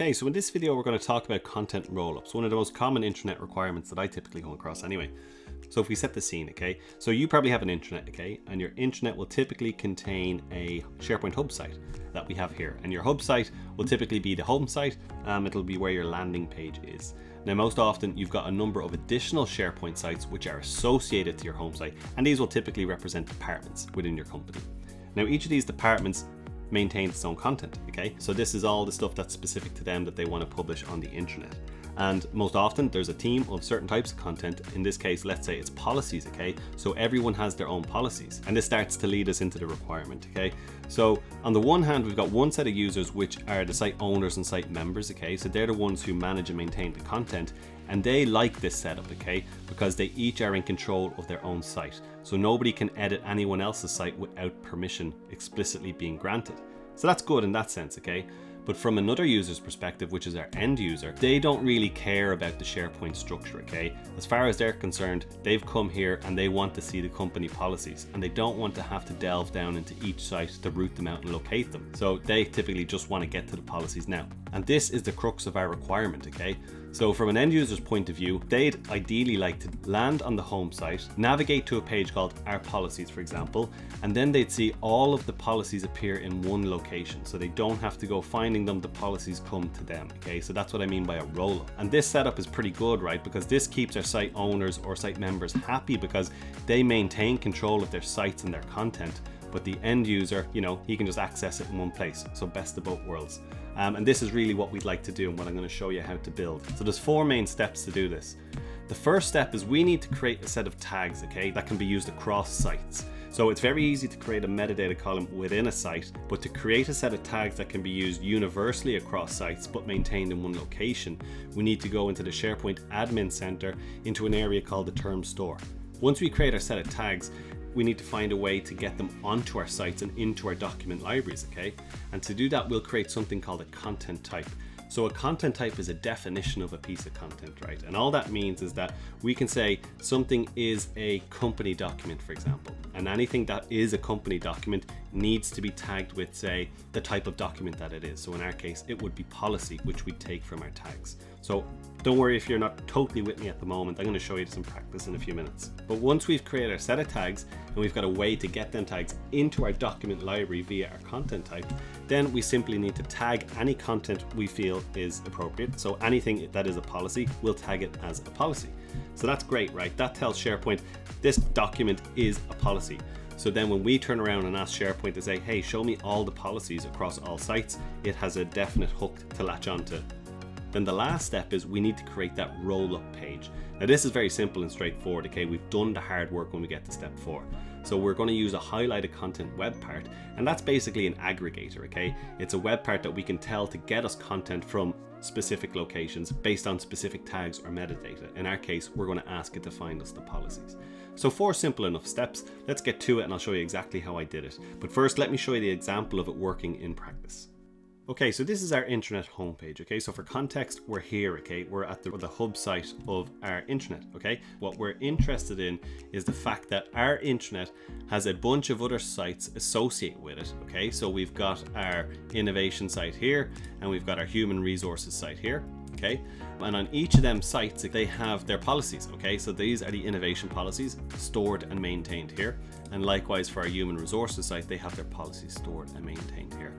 Okay, so in this video we're going to talk about content roll-ups, one of the most common intranet requirements that I typically come across anyway. So if we set the scene, okay, so you probably have an intranet, okay, and your intranet will typically contain a SharePoint hub site that we have here, and your hub site will typically be the home site. It'll be where your landing page is. Now most often you've got a number of additional SharePoint sites which are associated to your home site, and these will typically represent departments within your company. Now each of these departments maintains its own content, okay? So this is all the stuff that's specific to them that they want to publish on the intranet. And most often there's a team of certain types of content. In this case, let's say it's policies, okay? So everyone has their own policies, and this starts to lead us into the requirement, okay? So on the one hand, we've got one set of users which are the site owners and site members, okay? So they're the ones who manage and maintain the content, and they like this setup, okay? Because they each are in control of their own site. So nobody can edit anyone else's site without permission explicitly being granted. So that's good in that sense, okay? But from another user's perspective, which is our end user, they don't really care about the SharePoint structure, okay? As far as they're concerned, they've come here and they want to see the company policies, and they don't want to have to delve down into each site to root them out and locate them. So they typically just want to get to the policies now. And this is the crux of our requirement, okay? So from an end user's point of view, they'd ideally like to land on the home site, navigate to a page called Our Policies, for example, and then they'd see all of the policies appear in one location. So they don't have to go finding them, the policies come to them, okay? So that's what I mean by a roll-up. And this setup is pretty good, right? Because this keeps our site owners or site members happy because they maintain control of their sites and their content, but the end user, you know, he can just access it in one place. So best of both worlds. And this is really what we'd like to do and what I'm going to show you how to build. So there's 4 main steps to do this. The first step is we need to create a set of tags, okay, that can be used across sites. So it's very easy to create a metadata column within a site, but to create a set of tags that can be used universally across sites but maintained in one location, we need to go into the SharePoint Admin Center into an area called the term store. Once we create our set of tags, we need to find a way to get them onto our sites and into our document libraries, okay? And to do that, we'll create something called a content type. So a content type is a definition of a piece of content, right? And all that means is that we can say something is a company document, for example, and anything that is a company document needs to be tagged with, say, the type of document that it is. So in our case, it would be policy, which we take from our tags. So don't worry if you're not totally with me at the moment. I'm going to show you some practice in a few minutes. But once we've created our set of tags and we've got a way to get them tags into our document library via our content type, then we simply need to tag any content we feel is appropriate. So anything that is a policy, we'll tag it as a policy. So that's great, right? That tells SharePoint this document is a policy. So then when we turn around and ask SharePoint to say, hey, show me all the policies across all sites, it has a definite hook to latch onto. Then the last step is we need to create that roll-up page. Now this is very simple and straightforward, okay? We've done the hard work when we get to step 4. So we're going to use a highlighted content web part, and that's basically an aggregator, okay? It's a web part that we can tell to get us content from specific locations based on specific tags or metadata. In our case, we're going to ask it to find us the policies. So 4 simple enough steps. Let's get to it and I'll show you exactly how I did it. But first, let me show you the example of it working in practice. Okay, so this is our intranet homepage, okay? So for context, we're here, okay? We're at the hub site of our intranet, okay? What we're interested in is the fact that our intranet has a bunch of other sites associated with it, okay? So we've got our innovation site here, and we've got our human resources site here, okay? And on each of them sites, they have their policies, okay? So these are the innovation policies stored and maintained here. And likewise for our human resources site, they have their policies stored and maintained here.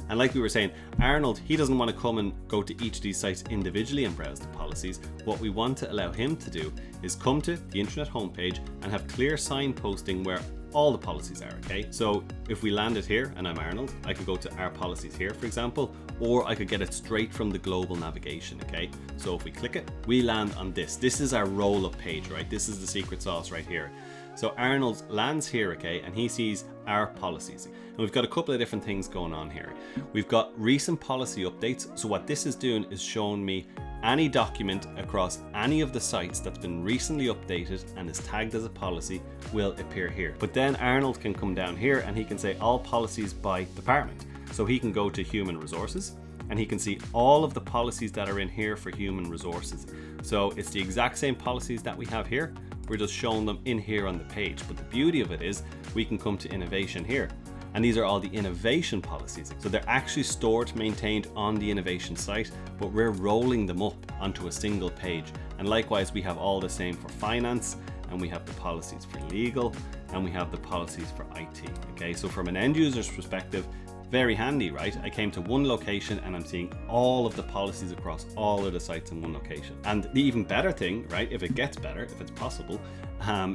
And like we were saying, Arnold, he doesn't want to come and go to each of these sites individually and browse the policies. What we want to allow him to do is come to the intranet homepage and have clear signposting where all the policies are, okay? So if we landed here and I'm Arnold, I could go to our policies here, for example, or I could get it straight from the global navigation, okay? So if we click it, we land on this. This is our roll-up page, right? This is the secret sauce right here. So Arnold lands here, okay, and he sees our policies. And we've got a couple of different things going on here. We've got recent policy updates. So what this is doing is showing me any document across any of the sites that's been recently updated and is tagged as a policy will appear here. But then Arnold can come down here and he can say all policies by department. So he can go to human resources and he can see all of the policies that are in here for human resources. So it's the exact same policies that we have here. We're just showing them in here on the page. But the beauty of it is we can come to innovation here. And these are all the innovation policies. So they're actually stored, maintained on the innovation site, but we're rolling them up onto a single page. And likewise, we have all the same for finance, and we have the policies for legal, and we have the policies for IT. Okay, so from an end user's perspective, very handy, right? I came to one location and I'm seeing all of the policies across all of the sites in one location. And the even better thing, right, if it gets better, if it's possible,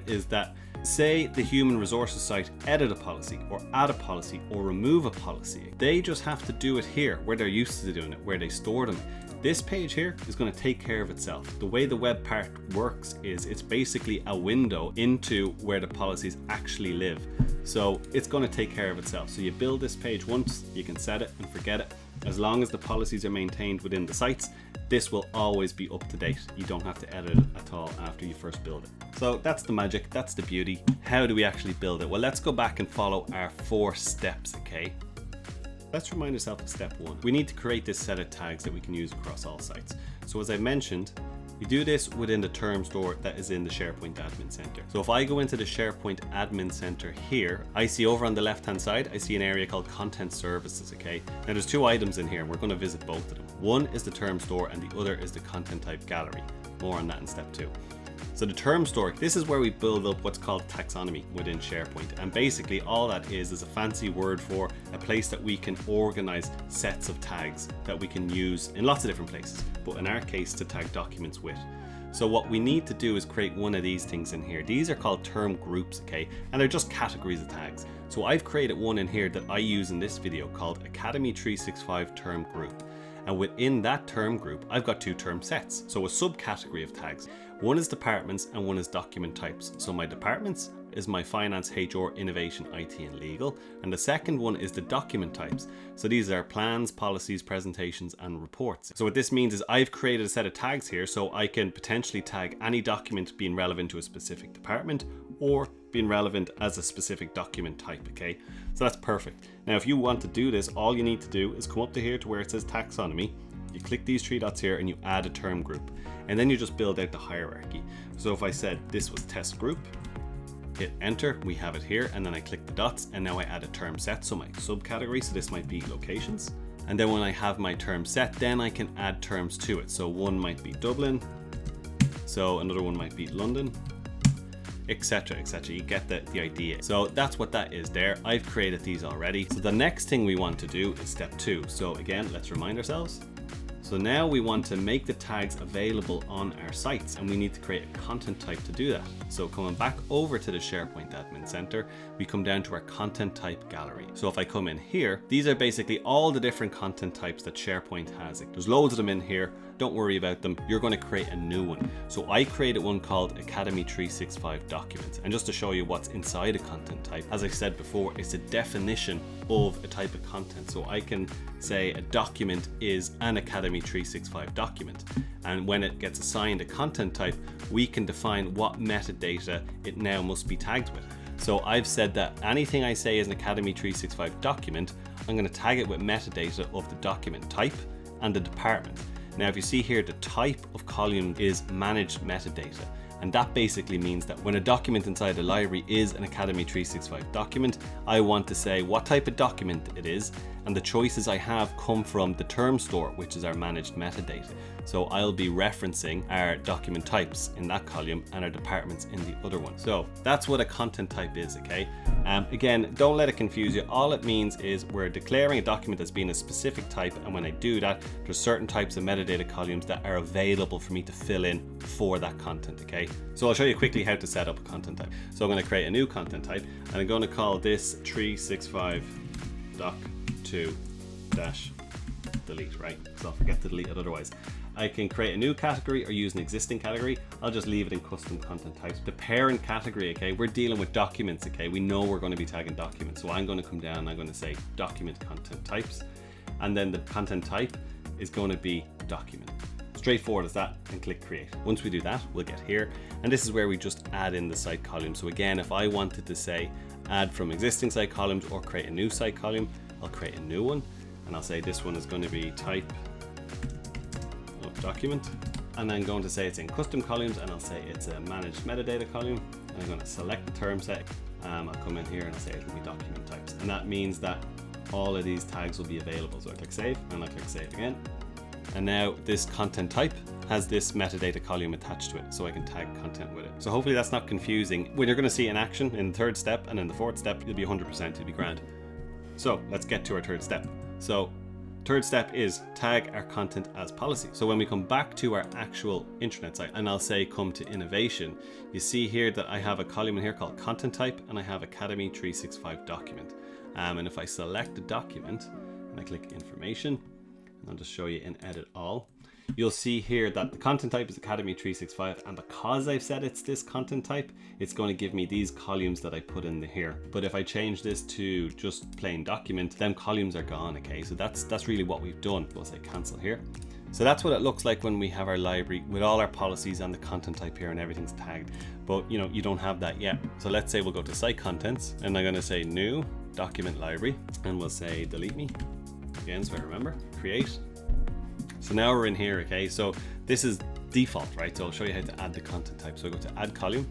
is that say the human resources site edit a policy or add a policy or remove a policy, they just have to do it here where they're used to doing it, where they store them. This page here is going to take care of itself. The way the Webpart works is it's basically a window into where the policies actually live. So it's going to take care of itself. So you build this page once, you can set it and forget it. As long as the policies are maintained within the sites, this will always be up to date. You don't have to edit it at all after you first build it. So that's the magic, that's the beauty. How do we actually build it? Well, let's go back and follow our 4 steps, okay? Let's remind ourselves of step 1. We need to create this set of tags that we can use across all sites. So as I mentioned, we do this within the term store that is in the SharePoint Admin Center. So if I go into the SharePoint Admin Center here, I see over on the left-hand side, I see an area called Content Services, okay? Now there's 2 items in here, and we're going to visit both of them. One is the term store and the other is the content type gallery. More on that in step 2. So the term store, this is where we build up what's called taxonomy within SharePoint. And basically all that is a fancy word for a place that we can organize sets of tags that we can use in lots of different places, but in our case to tag documents with. So what we need to do is create one of these things in here. These are called term groups, okay? And they're just categories of tags. So I've created one in here that I use in this video called Academy 365 Term Group. And within that term group, I've got 2 term sets. So a subcategory of tags. One is departments and one is document types. So my departments is my finance, HR, innovation, IT and legal. And the second one is the document types. So these are plans, policies, presentations and reports. So what this means is I've created a set of tags here so I can potentially tag any document being relevant to a specific department or being relevant as a specific document type, okay? So that's perfect. Now if you want to do this, all you need to do is come up to here to where it says taxonomy. You click these 3 dots here and you add a term group. And then you just build out the hierarchy. So if I said this was test group, hit enter, we have it here, and then I click the dots and now I add a term set, so my subcategory, so this might be locations. And then when I have my term set, then I can add terms to it. So one might be Dublin, so another one might be London, etc, etc. You get the idea. So that's what that is there. I've created these already. So the next thing we want to do is step 2. So again, let's remind ourselves. So now we want to make the tags available on our sites and we need to create a content type to do that. So coming back over to the SharePoint Admin Center, we come down to our content type gallery. So if I come in here, these are basically all the different content types that SharePoint has. There's loads of them in here. Don't worry about them. You're going to create a new one. So I created one called Academy 365 Documents. And just to show you what's inside a content type, as I said before, it's a definition of a type of content. So I can say a document is an Academy 365 document. And when it gets assigned a content type, we can define what metadata it now must be tagged with. So I've said that anything I say is an Academy 365 document, I'm going to tag it with metadata of the document type and the department. Now, if you see here, the type of column is managed metadata. And that basically means that when a document inside the library is an Academy 365 document, I want to say what type of document it is, and the choices I have come from the term store, which is our managed metadata. So I'll be referencing our document types in that column and our departments in the other one. So that's what a content type is, okay? Again, don't let it confuse you. All it means is we're declaring a document as being a specific type, and when I do that, there's certain types of metadata columns that are available for me to fill in for that content, okay? So I'll show you quickly how to set up a content type. So I'm going to create a new content type, and I'm going to call this 365 doc2-delete, right? Because I'll forget to delete it otherwise. I can create a new category or use an existing category. I'll just leave it in custom content types. The parent category, okay, we're dealing with documents, okay? We know we're going to be tagging documents. So I'm going to come down and I'm going to say document content types. And then the content type is going to be document. Straightforward as that, and click create. Once we do that, we'll get here. And this is where we just add in the site column. So again, if I wanted to say add from existing site columns or create a new site column, I'll create a new one. And I'll say this one is going to be type of document. And I'm going to say it's in custom columns, and I'll say it's a managed metadata column. And I'm going to select the term set. I'll come in here and I'll say it will be document types. and that means that all of these tags will be available. So I click save, and I click save again. And now this content type has this metadata column attached to it, so I can tag content with it. So hopefully that's not confusing. When you're going to see it in action in the third step and in the fourth step, you'll be 100%, you'll be grand. So let's get to our third step. So third step is tag our content as policy. So when we come back to our actual intranet site, and I'll say come to innovation, you see here that I have a column in here called content type, and I have Academy 365 document. And if I select the document and I click information, and I'll just show you in edit all, you'll see here that the content type is Academy 365, and because I've said it's this content type, it's going to give me these columns that I put in here. But if I change this to just plain document, them columns are gone, okay? So that's really what we've done. We'll say cancel here. So that's what it looks like when we have our library with all our policies and the content type here and everything's tagged. But you don't have that yet. So let's say we'll go to site contents, and I'm going to say new document library, and we'll say delete me again, so I remember, create. So now we're in here, okay? So this is default, right? So I'll show you how to add the content type. So I go to add column,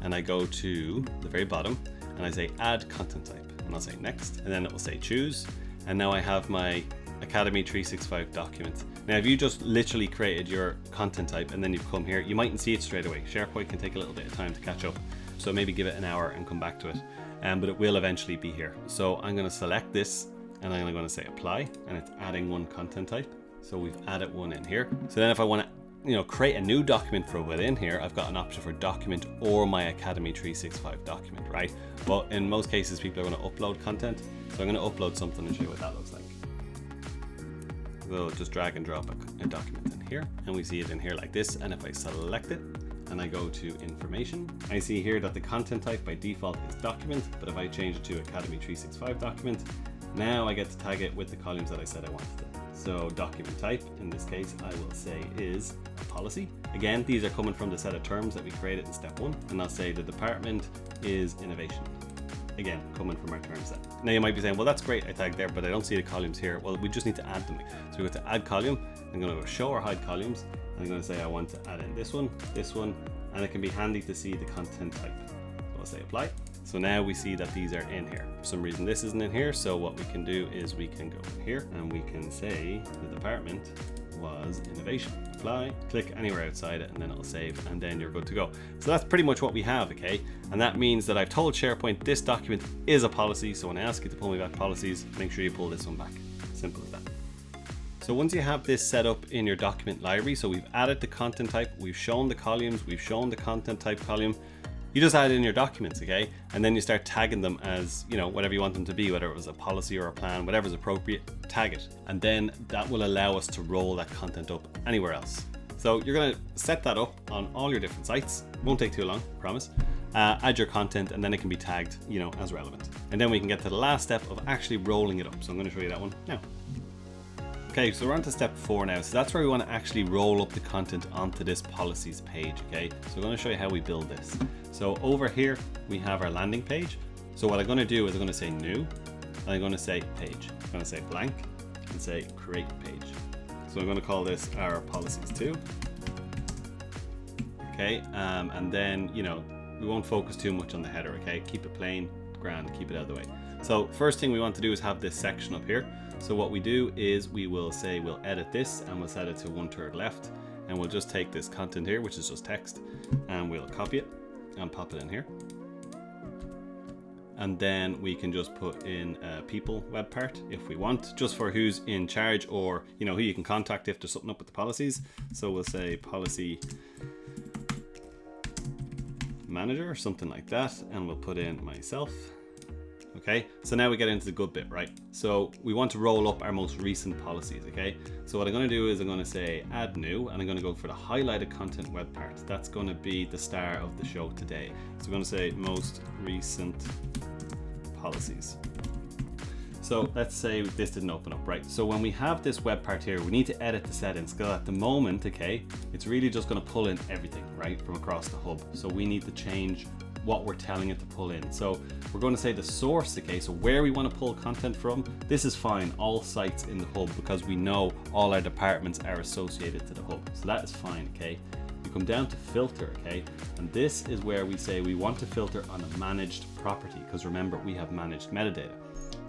and I go to the very bottom, and I say add content type, and I'll say next, and then it will say choose. And now I have my Academy 365 document. Now, if you just literally created your content type and then you've come here, you mightn't see it straight away. SharePoint can take a little bit of time to catch up. So maybe give it an hour and come back to it. But it will eventually be here. So I'm going to select this, and I'm going to say apply, and it's adding one content type. So we've added one in here. So then if I want to create a new document from within here, I've got an option for document or my Academy 365 document, right? But in most cases, people are going to upload content. So I'm going to upload something and show you what that looks like. We'll just drag and drop a document in here, and we see it in here like this. And if I select it and I go to information, I see here that the content type by default is document, but if I change it to Academy 365 document, now I get to tag it with the columns that I said I wanted to. So document type, in this case, I will say is a policy. Again, these are coming from the set of terms that we created in step 1, and I'll say the department is innovation. Again, coming from our term set. Now you might be saying, well, that's great, I tagged there, but I don't see the columns here. Well, we just need to add them. So we go to add column, I'm going to go show or hide columns, and I'm going to say I want to add in this one, and it can be handy to see the content type. So I'll say apply. So now we see that these are in here. For some reason this isn't in here, so what we can do is we can go here and we can say the department was innovation. Apply, click anywhere outside it, and then it'll save, and then you're good to go. So that's pretty much what we have, okay? And that means that I've told SharePoint this document is a policy, so when I ask you to pull me back policies, make sure you pull this one back. Simple as that. So once you have this set up in your document library, so we've added the content type, we've shown the columns, we've shown the content type column, you just add it in your documents, okay? And then you start tagging them as, whatever you want them to be, whether it was a policy or a plan, whatever's appropriate, tag it. And then that will allow us to roll that content up anywhere else. So you're gonna set that up on all your different sites. Won't take too long, promise. Add your content, and then it can be tagged, as relevant. And then we can get to the last step of actually rolling it up. So I'm gonna show you that one now. Okay, so we're on to step 4 now. So that's where we want to actually roll up the content onto this policies page, okay? So I'm going to show you how we build this. So over here, we have our landing page. So what I'm going to do is I'm going to say new, and I'm going to say page. I'm going to say blank and say create page. So I'm going to call this our policies 2. Okay, and then, we won't focus too much on the header, okay? Keep it plain, grand, keep it out of the way. So first thing we want to do is have this section up here. So what we do is we will say we'll edit this, and we'll set it to 1/3 left, and we'll just take this content here, which is just text, and we'll copy it and pop it in here. And then we can just put in people Webpart if we want, just for who's in charge, or who you can contact if there's something up with the policies. So we'll say policy manager or something like that, and we'll put in myself. Okay, so now we get into the good bit, right? So we want to roll up our most recent policies, okay? So what I'm going to do is I'm going to say add new, and I'm going to go for the highlighted content web part. That's going to be the star of the show today. So we're going to say most recent policies. So let's say this didn't open up, right? So when we have this web part here, we need to edit the settings, because at the moment, okay, it's really just going to pull in everything, right, from across the hub. So we need to change what we're telling it to pull in. So we're going to say the source, okay, so where we want to pull content from. This is fine, all sites in the hub, because we know all our departments are associated to the hub. So that is fine, okay. You come down to filter, okay, and this is where we say we want to filter on a managed property, because remember, we have managed metadata.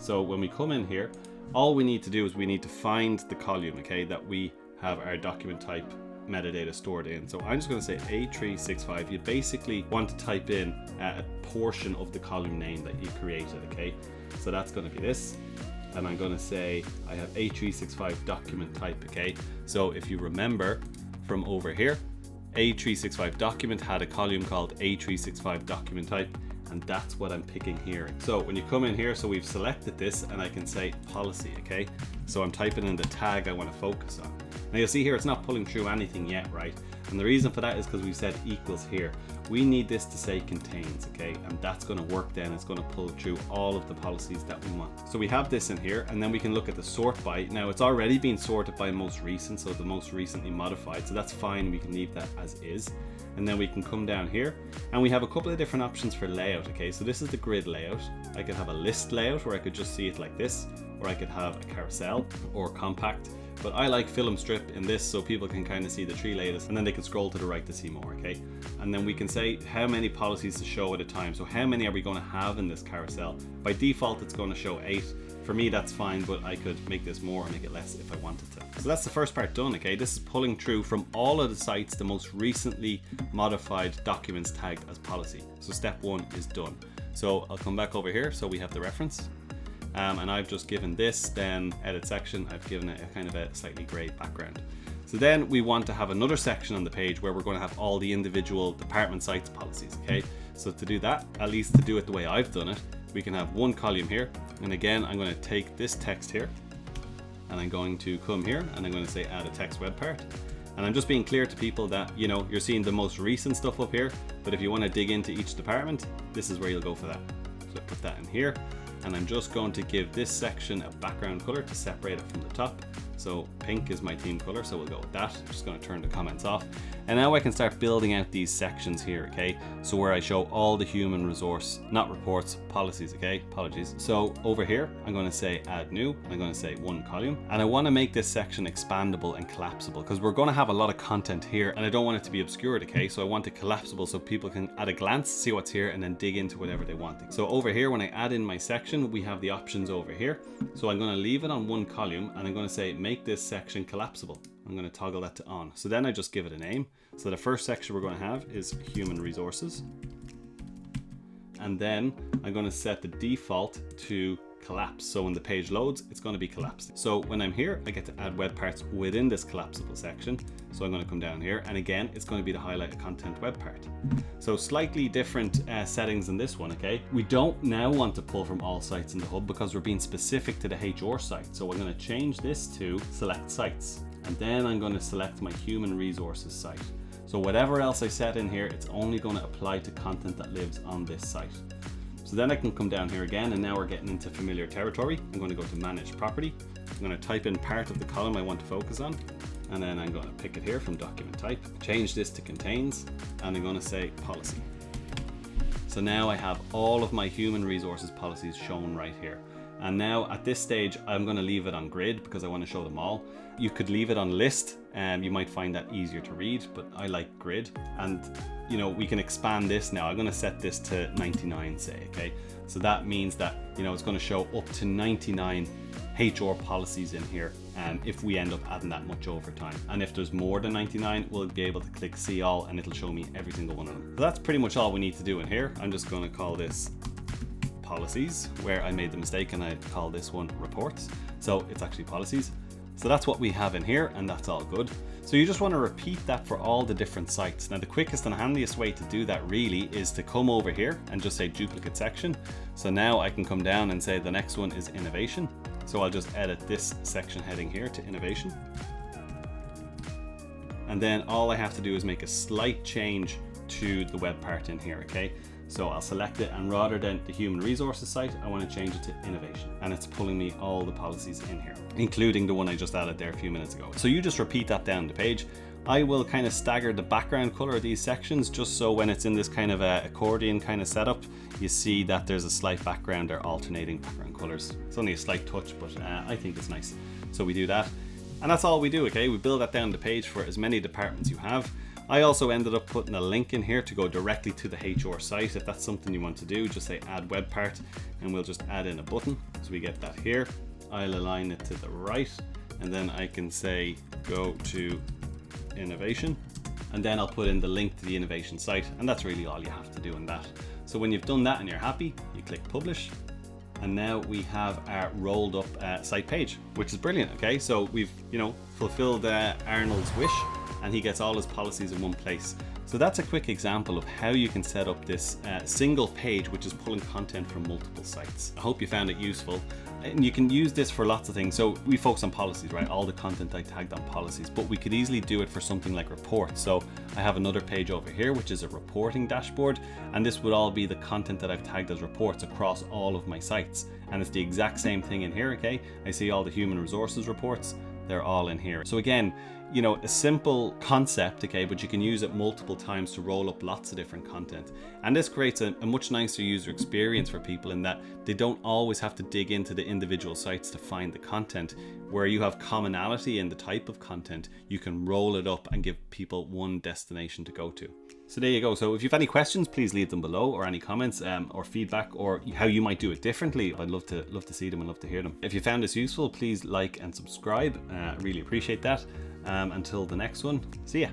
So when we come in here, all we need to do is we need to find the column, okay, that we have our document type metadata stored in. So I'm just going to say A365. You basically want to type in a portion of the column name that you created, okay? So that's going to be this. And I'm going to say I have A365 document type, okay? So if you remember from over here, A365 document had a column called A365 document type, and that's what I'm picking here. So when you come in here, so we've selected this, and I can say policy, okay? So I'm typing in the tag I want to focus on. Now you'll see here it's not pulling through anything yet, right? And the reason for that is because we said equals here. We need this to say contains, okay? And that's going to work then. It's going to pull through all of the policies that we want. So we have this in here, and then we can look at the sort by. Now it's already been sorted by most recent, so the most recently modified. So that's fine. We can leave that as is. And then we can come down here, and we have a couple of different options for layout, okay? So this is the grid layout. I could have a list layout where I could just see it like this, or I could have a carousel or compact. But I like film strip in this so people can kind of see the tree latest, and then they can scroll to the right to see more, okay? And then we can say how many policies to show at a time. So how many are we going to have in this carousel? By default, it's going to show 8. For me, that's fine, but I could make this more or make it less if I wanted to. So that's the first part done, okay? This is pulling through from all of the sites the most recently modified documents tagged as policy. So step 1 is done. So I'll come back over here. So we have the reference. And I've just given this, then edit section, I've given it a kind of a slightly grey background. So then we want to have another section on the page where we're going to have all the individual department sites policies, okay? So to do that, at least to do it the way I've done it, we can have one column here. And again, I'm going to take this text here, and I'm going to come here, and I'm going to say add a text web part. And I'm just being clear to people that, you know, you're seeing the most recent stuff up here, but if you want to dig into each department, this is where you'll go for that. So put that in here. And I'm just going to give this section a background color to separate it from the top. So pink is my theme color, so we'll go with that. I'm just going to turn the comments off. And now I can start building out these sections here, okay? So where I show all the human resource, not reports, policies, okay? Apologies. So over here, I'm going to say add new. I'm going to say one column. And I want to make this section expandable and collapsible because we're going to have a lot of content here and I don't want it to be obscured, okay? So I want it collapsible so people can at a glance see what's here and then dig into whatever they want. So over here, when I add in my section, we have the options over here. So I'm going to leave it on one column and I'm going to say make this section collapsible. I'm going to toggle that to on. So then I just give it a name. So the first section we're going to have is human resources. And then I'm going to set the default to collapse. So when the page loads, it's going to be collapsed. So when I'm here, I get to add web parts within this collapsible section. So I'm going to come down here, and again, it's going to be the highlighted content web part. So slightly different settings in this one, okay? We don't now want to pull from all sites in the hub because we're being specific to the HR site. So we're going to change this to select sites. And then I'm going to select my human resources site. So whatever else I set in here, it's only going to apply to content that lives on this site. So then I can come down here again, and now we're getting into familiar territory. I'm going to go to manage property. I'm going to type in part of the column I want to focus on. And then I'm going to pick it here from document type, change this to contains, and I'm going to say policy. So now I have all of my human resources policies shown right here. And now at this stage, I'm going to leave it on grid because I want to show them all. You could leave it on list and you might find that easier to read, but I like grid. And you know, we can expand this now. I'm going to set this to 99, say, okay? So that means that, you know, it's going to show up to 99 HR policies in here if we end up adding that much over time. And if there's more than 99, we'll be able to click see all and it'll show me every single one of them. So that's pretty much all we need to do in here. I'm just going to call this policies, where I made the mistake and I call this one reports. So it's actually policies. So that's what we have in here, and that's all good. So you just want to repeat that for all the different sites. Now the quickest and handiest way to do that really is to come over here and just say duplicate section. So now I can come down and say the next one is innovation. So I'll just edit this section heading here to innovation. And then all I have to do is make a slight change to the web part in here, okay? So I'll select it, and rather than the human resources site, I want to change it to innovation. And it's pulling me all the policies in here, including the one I just added there a few minutes ago. So you just repeat that down the page. I will kind of stagger the background color of these sections just so when it's in this kind of a accordion kind of setup, you see that there's a slight background or alternating background colors. It's only a slight touch, but I think it's nice. So we do that. And that's all we do, okay? We build that down the page for as many departments you have. I also ended up putting a link in here to go directly to the HR site. If that's something you want to do, just say add Webpart and we'll just add in a button. So we get that here. I'll align it to the right and then I can say go to innovation, and then I'll put in the link to the innovation site, and that's really all you have to do in that. So when you've done that and you're happy, you click publish, and now we have our rolled up site page, which is brilliant. Okay, so we've fulfilled Arnold's wish, and he gets all his policies in one place. So that's a quick example of how you can set up this single page, which is pulling content from multiple sites. I hope you found it useful. And you can use this for lots of things. So we focus on policies, right? All the content I tagged on policies, but we could easily do it for something like reports. So I have another page over here, which is a reporting dashboard. And this would all be the content that I've tagged as reports across all of my sites. And it's the exact same thing in here, okay? I see all the human resources reports. They're all in here. So again, a simple concept, okay, but you can use it multiple times to roll up lots of different content. And this creates a much nicer user experience for people in that they don't always have to dig into the individual sites to find the content. Where you have commonality in the type of content, you can roll it up and give people one destination to go to. So there you go. So if you have any questions, please leave them below, or any comments or feedback, or how you might do it differently. I'd love to see them and love to hear them. If you found this useful, please like and subscribe. I really appreciate that. Until the next one, see ya.